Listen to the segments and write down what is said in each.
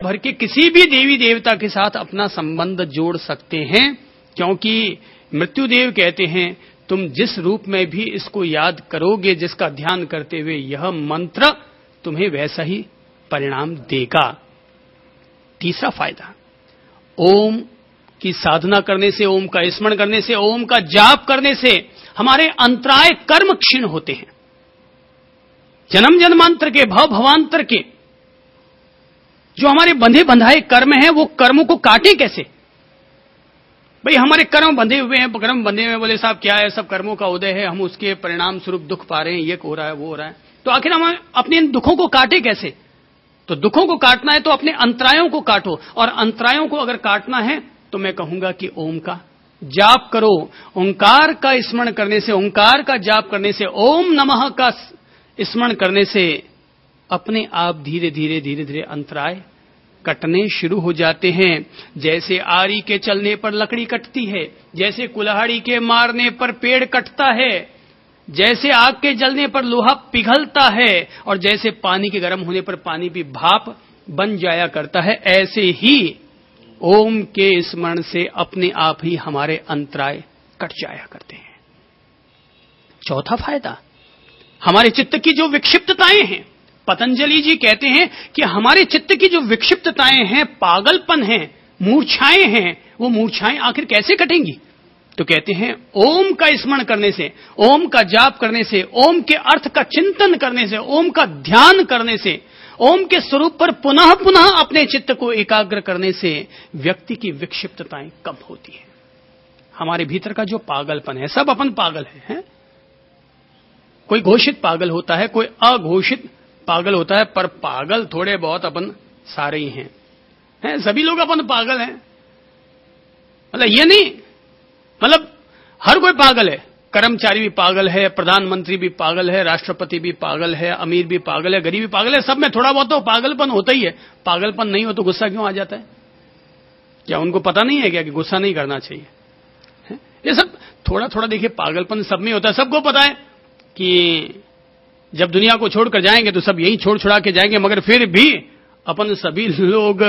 भर के किसी भी देवी देवता के साथ अपना संबंध जोड़ सकते हैं, क्योंकि मृत्युदेव कहते हैं तुम जिस रूप में भी इसको याद करोगे, जिसका ध्यान करते हुए यह मंत्र तुम्हें वैसा ही परिणाम देगा। तीसरा फायदा, ओम की साधना करने से, ओम का स्मरण करने से, ओम का जाप करने से हमारे अंतराय कर्म क्षीण होते हैं। जन्म जन्मांतर के, भव भवांतर के जो हमारे बंधे बंधाए कर्म हैं, वो कर्मों को काटे कैसे? भाई हमारे कर्म बंधे हुए हैं, कर्म बंधे हुए, बोले साहब क्या है, सब कर्मों का उदय है, हम उसके परिणाम स्वरूप दुख पा रहे हैं, ये हो रहा है, वो हो रहा है, तो आखिर हम अपने इन दुखों को काटे कैसे? तो दुखों को काटना है तो अपने अंतरायों को काटो, और अंतरायों को अगर काटना है तो मैं कहूंगा कि ओम का जाप करो। ओंकार का स्मरण करने से, ओंकार का जाप करने से, ओम नमः का स्मरण करने से अपने आप धीरे धीरे धीरे धीरे अंतराय कटने शुरू हो जाते हैं। जैसे आरी के चलने पर लकड़ी कटती है, जैसे कुल्हाड़ी के मारने पर पेड़ कटता है, जैसे आग के जलने पर लोहा पिघलता है, और जैसे पानी के गर्म होने पर पानी भी भाप बन जाया करता है, ऐसे ही ओम के स्मरण से अपने आप ही हमारे अंतराय कट जाया करते हैं। चौथा फायदा, हमारे चित्त की जो विक्षिप्तताएं हैं, पतंजलि जी कहते हैं कि हमारे चित्त की जो विक्षिप्तताएं हैं, पागलपन है, मूर्छाएं हैं, वो मूर्छाएं आखिर कैसे कटेंगी? तो कहते हैं ओम का स्मरण करने से, ओम का जाप करने से, ओम के अर्थ का चिंतन करने से, ओम का ध्यान करने से, ओम के स्वरूप पर पुनः पुनः अपने चित्त को एकाग्र करने से व्यक्ति की विक्षिप्तताएं कम होती है। हमारे भीतर का जो पागलपन है, सब अपन पागल हैं? कोई घोषित पागल होता है, कोई अघोषित पागल होता है, पर पागल थोड़े बहुत अपन सारे ही हैं, सभी लोग अपन पागल हैं। मतलब ये नहीं, मतलब हर कोई पागल है, कर्मचारी भी पागल है, प्रधानमंत्री भी पागल है, राष्ट्रपति भी पागल है, अमीर भी पागल है, गरीब भी पागल है, सब में थोड़ा बहुत तो पागलपन होता ही है। पागलपन नहीं हो तो गुस्सा क्यों आ जाता है? क्या उनको पता नहीं है क्या कि गुस्सा नहीं करना चाहिए? ये सब थोड़ा थोड़ा देखिए पागलपन सब में होता है। सबको पता है कि जब दुनिया को छोड़कर जाएंगे तो सब यही छोड़ छुड़ा के जाएंगे, मगर फिर भी अपन सभी लोग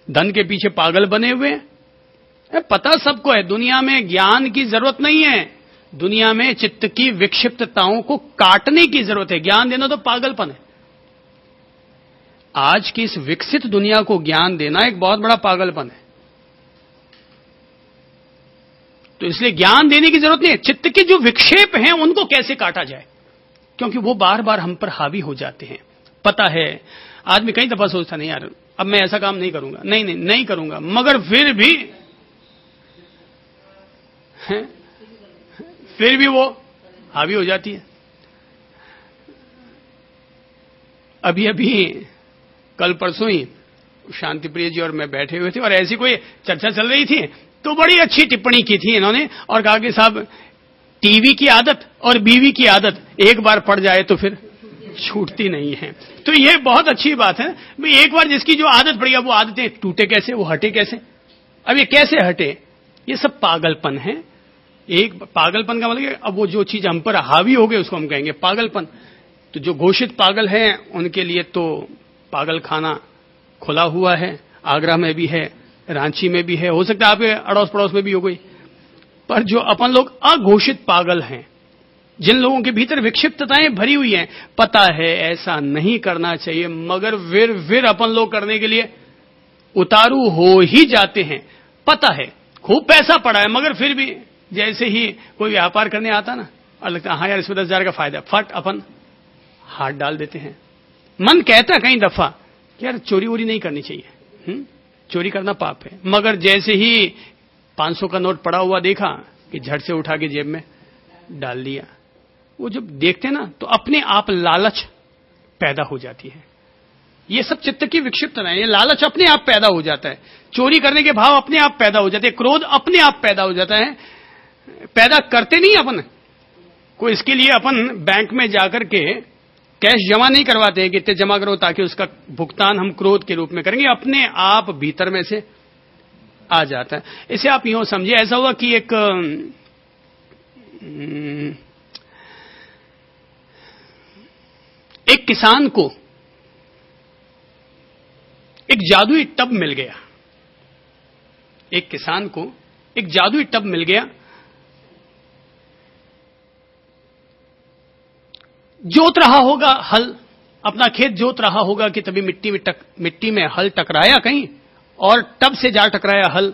धन के पीछे पागल बने हुए हैं। पता सबको है, दुनिया में ज्ञान की जरूरत नहीं है, दुनिया में चित्त की विक्षिप्तताओं को काटने की जरूरत है। ज्ञान देना तो पागलपन है। आज की इस विकसित दुनिया को ज्ञान देना एक बहुत बड़ा पागलपन है। तो इसलिए ज्ञान देने की जरूरत नहीं है। चित्त के जो विक्षेप हैं उनको कैसे काटा जाए, क्योंकि वो बार बार हम पर हावी हो जाते हैं। पता है, आदमी कई दफा सोचता नहीं यार अब मैं ऐसा काम नहीं करूंगा, नहीं करूंगा, मगर फिर भी वो हावी हो जाती है। अभी कल परसों ही शांति प्रिय जी और मैं बैठे हुए थे और ऐसी कोई चर्चा चल रही थी, तो बड़ी अच्छी टिप्पणी की थी इन्होंने और कहा कि साहब टीवी की आदत और बीवी की आदत एक बार पड़ जाए तो फिर छूटती नहीं है। तो ये बहुत अच्छी बात है भाई, एक बार जिसकी जो आदत पड़ गई वो आदतें टूटे कैसे, वो हटे कैसे? अब ये कैसे हटे? ये सब पागलपन है। एक पागलपन का मतलब अब वो जो चीज हम पर हावी हो गई उसको हम कहेंगे पागलपन। तो जो घोषित पागल हैं उनके लिए तो पागल खाना खुला हुआ है, आगरा में भी है, रांची में भी है, हो सकता है आपके अड़ोस पड़ोस में भी हो गई। पर जो अपन लोग अघोषित पागल हैं, जिन लोगों के भीतर विक्षिप्तताएं भरी हुई हैं, पता है ऐसा नहीं करना चाहिए, मगर फिर अपन लोग करने के लिए उतारू हो ही जाते हैं। पता है खूब पैसा पड़ा है, मगर फिर भी जैसे ही कोई व्यापार करने आता ना और लगता है हाँ यार इसमें 10,000 का फायदा, फट अपन हाथ डाल देते हैं। मन कहता कई दफा यार चोरी वोरी नहीं करनी चाहिए, चोरी करना पाप है, मगर जैसे ही 500 का नोट पड़ा हुआ देखा कि झट से उठा के जेब में डाल लिया। वो जब देखते ना तो अपने आप लालच पैदा हो जाती है। ये सब चित्त की विक्षिप्तता है, ये लालच अपने आप पैदा हो जाता है, चोरी करने के भाव अपने आप पैदा हो जाते हैं, क्रोध अपने आप पैदा हो जाता है। पैदा करते नहीं अपन को, इसके लिए अपन बैंक में जाकर के कैश जमा नहीं करवाते हैं कि इतने जमा करो ताकि उसका भुगतान हम क्रोध के रूप में करेंगे, अपने आप भीतर में से आ जाता है। इसे आप यूं समझिए, ऐसा हुआ कि एक किसान को एक जादुई टब मिल गया। एक किसान को एक जादुई टब मिल गया। जोत रहा होगा हल, अपना खेत जोत रहा होगा कि तभी मिट्टी में हल टकराया कहीं, और टब से जा टकराया, हल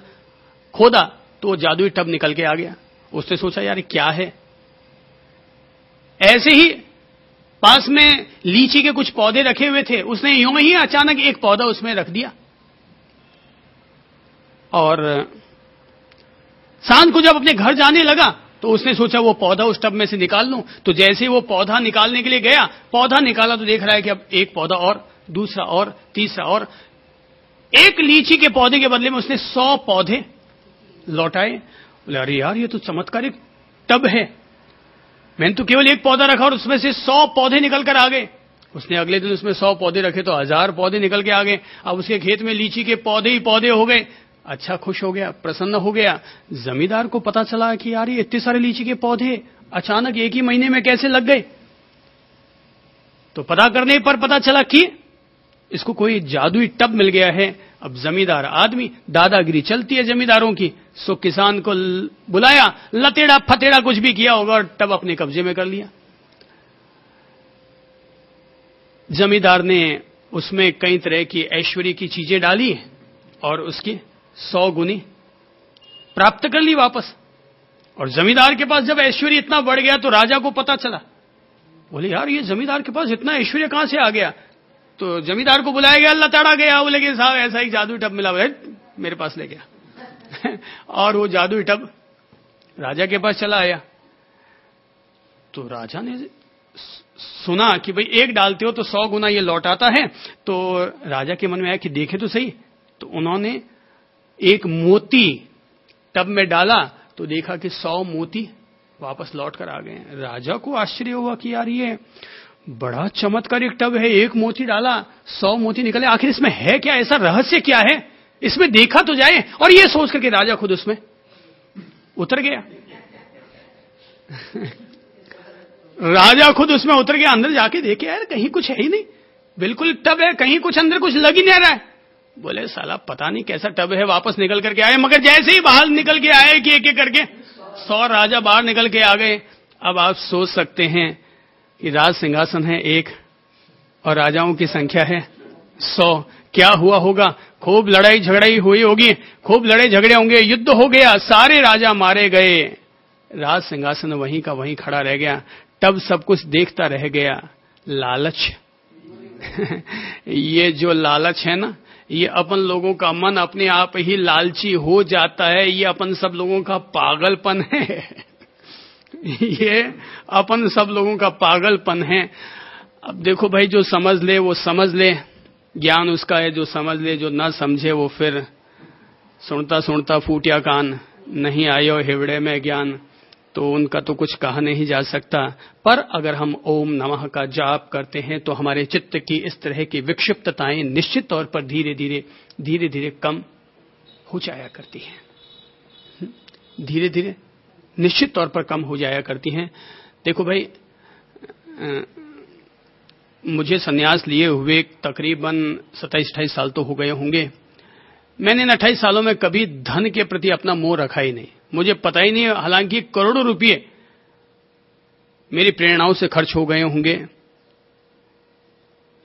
खोदा तो वो जादुई टब निकल के आ गया। उसने सोचा यार क्या है। ऐसे ही पास में लीची के कुछ पौधे रखे हुए थे, उसने यूं ही अचानक एक पौधा उसमें रख दिया, और सांझ को जब अपने घर जाने लगा तो उसने सोचा वो पौधा उस टब में से निकाल लूं। तो जैसे वो पौधा निकालने के लिए गया, पौधा निकाला तो देख रहा है कि अब एक पौधा और, दूसरा और, तीसरा और। एक लीची के पौधे के बदले में उसने 100 पौधे लौटाए। बोले अरे यार ये तो चमत्कारिक टब है, मैंने तो केवल एक पौधा रखा और उसमें से 100 पौधे निकल कर आ गए। उसने अगले दिन उसमें 100 पौधे रखे तो 1000 पौधे निकल के आ गए। अब उसके खेत में लीची के पौधे ही पौधे हो गए। अच्छा, खुश हो गया, प्रसन्न हो गया। जमींदार को पता चला कि यार ये इतने सारे लीची के पौधे अचानक एक ही महीने में कैसे लग गए। तो पता करने पर पता चला कि इसको कोई जादुई टब मिल गया है। अब जमींदार आदमी, दादागिरी चलती है जमींदारों की, सो किसान को बुलाया, लतेड़ा फतेड़ा कुछ भी किया होगा और टब अपने कब्जे में कर लिया। जमींदार ने उसमें कई तरह की ऐश्वर्य की चीजें डाली और उसकी 100 गुनी प्राप्त कर ली वापस। और जमींदार के पास जब ऐश्वर्य इतना बढ़ गया तो राजा को पता चला। बोले यार ये जमींदार के पास इतना ऐश्वर्य कहां से आ गया। तो जमींदार को बुलाया गया, लताड़ा गया, बोले कि साहब ऐसा ही जादुई टब मिला है, मेरे पास ले गया। और वो जादुई टब राजा के पास चला आया। तो राजा ने सुना कि भाई एक डालते हो तो 100 गुना ये लौटाता है। तो राजा के मन में आया कि देखे तो सही। तो उन्होंने एक मोती टब में डाला तो देखा कि 100 मोती वापस लौट कर आ गए। राजा को आश्चर्य हुआ कि यार ये बड़ा चमत्कारिक टब है, एक मोती डाला 100 मोती निकले, आखिर इसमें है क्या, ऐसा रहस्य क्या है, इसमें देखा तो जाए। और ये सोच करके राजा खुद उसमें उतर गया। राजा खुद उसमें उतर गया, अंदर जाके देखे यार कहीं कुछ है ही नहीं, बिल्कुल टब है, कहीं कुछ अंदर कुछ लग ही नहीं रहा है। बोले साला पता नहीं कैसा टब है, वापस निकल करके आए। मगर जैसे ही बाहर निकल के आए कि एक एक करके 100 राजा बाहर निकल के आ गए। अब आप सोच सकते हैं कि राज सिंहासन है 1 और राजाओं की संख्या है 100, क्या हुआ होगा। खूब लड़ाई झगड़ाई हुई होगी, खूब लड़े झगड़े होंगे, युद्ध हो गया, सारे राजा मारे गए, राज सिंहासन वहीं का वहीं खड़ा रह गया। टब सब कुछ देखता रह गया। लालच ये जो लालच है ना, ये अपन लोगों का मन अपने आप ही लालची हो जाता है। ये अपन सब लोगों का पागलपन है। ये अपन सब लोगों का पागलपन है। अब देखो भाई, जो समझ ले वो समझ ले, ज्ञान उसका है जो समझ ले, जो ना समझे वो फिर सुनता सुनता फूटिया कान, नहीं आयो हिवड़े में ज्ञान, तो उनका तो कुछ कहा नहीं जा सकता। पर अगर हम ओम नमः का जाप करते हैं तो हमारे चित्त की इस तरह की विक्षिप्तताएं निश्चित तौर पर धीरे धीरे कम हो जाया करती हैं। धीरे धीरे निश्चित तौर पर कम हो जाया करती हैं। देखो भाई, मुझे सन्यास लिए हुए तकरीबन 27-28 साल तो हो गए होंगे। मैंने इन 28 सालों में कभी धन के प्रति अपना मोह रखा ही नहीं। मुझे पता ही नहीं, हालांकि करोड़ों रुपये मेरी प्रेरणाओं से खर्च हो गए होंगे।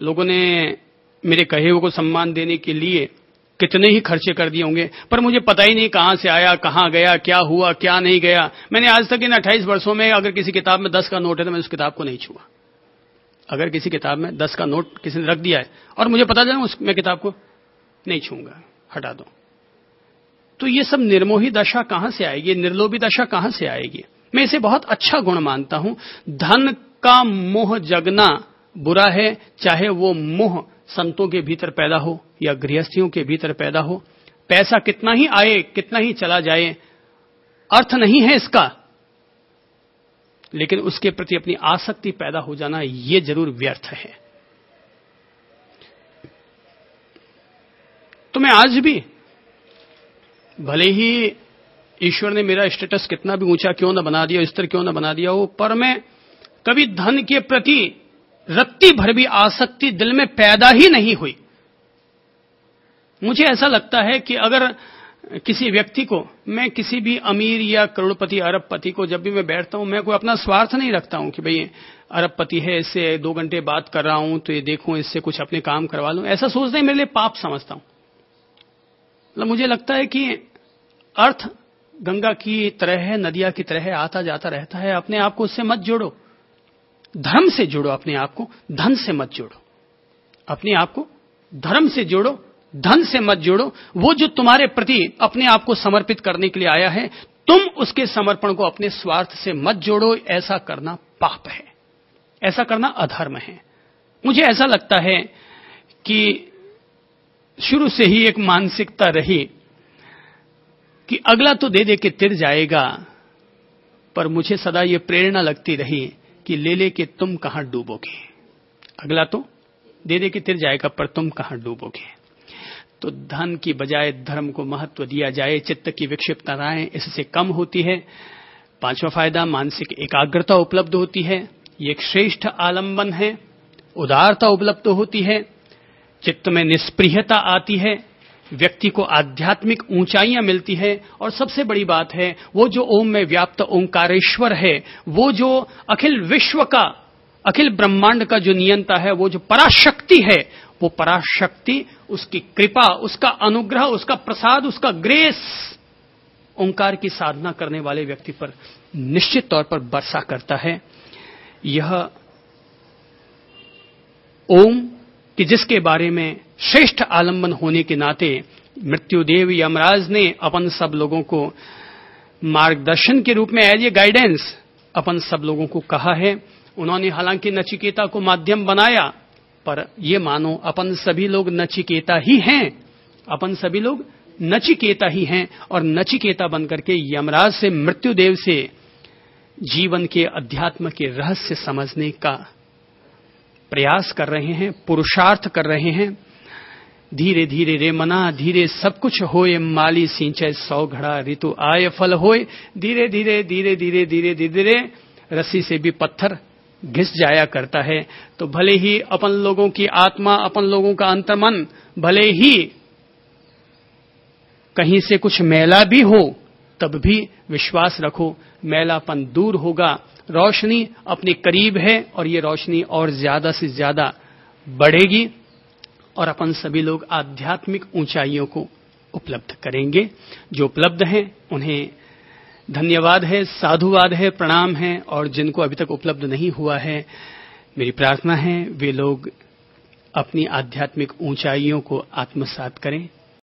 लोगों ने मेरे कहे हुए को सम्मान देने के लिए कितने ही खर्चे कर दिए होंगे, पर मुझे पता ही नहीं कहां से आया, कहां गया, क्या हुआ, क्या नहीं गया। मैंने आज तक इन 28 वर्षों में अगर किसी किताब में 10 का नोट है तो मैं उस किताब को नहीं छुआ। अगर किसी किताब में 10 का नोट किसी ने रख दिया है और मुझे पता चला, मैं किताब को नहीं छूंगा, हटा दो। तो ये सब निर्मोही दशा कहां से आएगी, निर्लोभी दशा कहां से आएगी। मैं इसे बहुत अच्छा गुण मानता हूं। धन का मोह जगना बुरा है, चाहे वो मोह संतों के भीतर पैदा हो या गृहस्थियों के भीतर पैदा हो। पैसा कितना ही आए, कितना ही चला जाए, अर्थ नहीं है इसका, लेकिन उसके प्रति अपनी आसक्ति पैदा हो जाना ये जरूर व्यर्थ है। तो मैं आज भी, भले ही ईश्वर ने मेरा स्टेटस कितना भी ऊंचा क्यों ना बना दिया, स्तर क्यों ना बना दिया हो, पर मैं कभी धन के प्रति रत्ती भर भी आसक्ति दिल में पैदा ही नहीं हुई। मुझे ऐसा लगता है कि अगर किसी व्यक्ति को, मैं किसी भी अमीर या करोड़पति अरबपति को जब भी मैं बैठता हूं, मैं कोई अपना स्वार्थ नहीं रखता हूं कि भाई अरबपति है, इससे 2 घंटे बात कर रहा हूं तो ये देखूं, इससे कुछ अपने काम करवा लूं। ऐसा सोचना ही मेरे लिए पाप समझता हूं। मतलब मुझे लगता है कि अर्थ गंगा की तरह है, नदिया की तरह है, आता जाता रहता है। अपने आप को उससे मत जोड़ो, धर्म से जोड़ो अपने आप को, धन से मत जोड़ो। अपने आप को धर्म से जोड़ो, धन से मत जोड़ो। वो जो तुम्हारे प्रति अपने आप को समर्पित करने के लिए आया है, तुम उसके समर्पण को अपने स्वार्थ से मत जोड़ो। ऐसा करना पाप है, ऐसा करना अधर्म है। मुझे ऐसा लगता है कि शुरू से ही एक मानसिकता रही कि अगला तो दे दे के तिर जाएगा, पर मुझे सदा ये प्रेरणा लगती रही कि ले ले के तुम कहां डूबोगे। अगला तो दे दे के तिर जाएगा, पर तुम कहां डूबोगे। तो धन की बजाय धर्म को महत्व दिया जाए। चित्त की विक्षिप्तताएं इससे कम होती है। 5वां फायदा, मानसिक एकाग्रता उपलब्ध होती है। ये एक श्रेष्ठ आलंबन है। उदारता उपलब्ध होती है। चित्त में निष्प्रियता आती है। व्यक्ति को आध्यात्मिक ऊंचाइयां मिलती है। और सबसे बड़ी बात है, वो जो ओम में व्याप्त ओंकारेश्वर है, वो जो अखिल विश्व का, अखिल ब्रह्मांड का जो नियंता है, वो जो पराशक्ति है, वो पराशक्ति, उसकी कृपा, उसका अनुग्रह, उसका प्रसाद, उसका ग्रेस ओंकार की साधना करने वाले व्यक्ति पर निश्चित तौर पर वर्षा करता है। यह ओम कि जिसके बारे में श्रेष्ठ आलंबन होने के नाते मृत्युदेव यमराज ने अपन सब लोगों को मार्गदर्शन के रूप में, एज ए गाइडेंस, अपन सब लोगों को कहा है। उन्होंने हालांकि नचिकेता को माध्यम बनाया, पर ये मानो अपन सभी लोग नचिकेता ही हैं। अपन सभी लोग नचिकेता ही हैं और नचिकेता बनकर के यमराज से, मृत्युदेव से जीवन के अध्यात्म के रहस्य समझने का प्रयास कर रहे हैं, पुरुषार्थ कर रहे हैं। धीरे धीरे रे मना, धीरे सब कुछ होए, माली सिंचे 100 घड़ा, ऋतु आय फल होए। धीरे धीरे धीरे धीरे धीरे धीरे रस्सी से भी पत्थर घिस जाया करता है। तो भले ही अपन लोगों की आत्मा, अपन लोगों का अंतर्मन भले ही कहीं से कुछ मैला भी हो, तब भी विश्वास रखो मैलापन दूर होगा। रोशनी अपने करीब है और ये रोशनी और ज्यादा से ज्यादा बढ़ेगी और अपन सभी लोग आध्यात्मिक ऊंचाइयों को उपलब्ध करेंगे। जो उपलब्ध हैं उन्हें धन्यवाद है, साधुवाद है, प्रणाम है। और जिनको अभी तक उपलब्ध नहीं हुआ है, मेरी प्रार्थना है वे लोग अपनी आध्यात्मिक ऊंचाइयों को आत्मसात करें।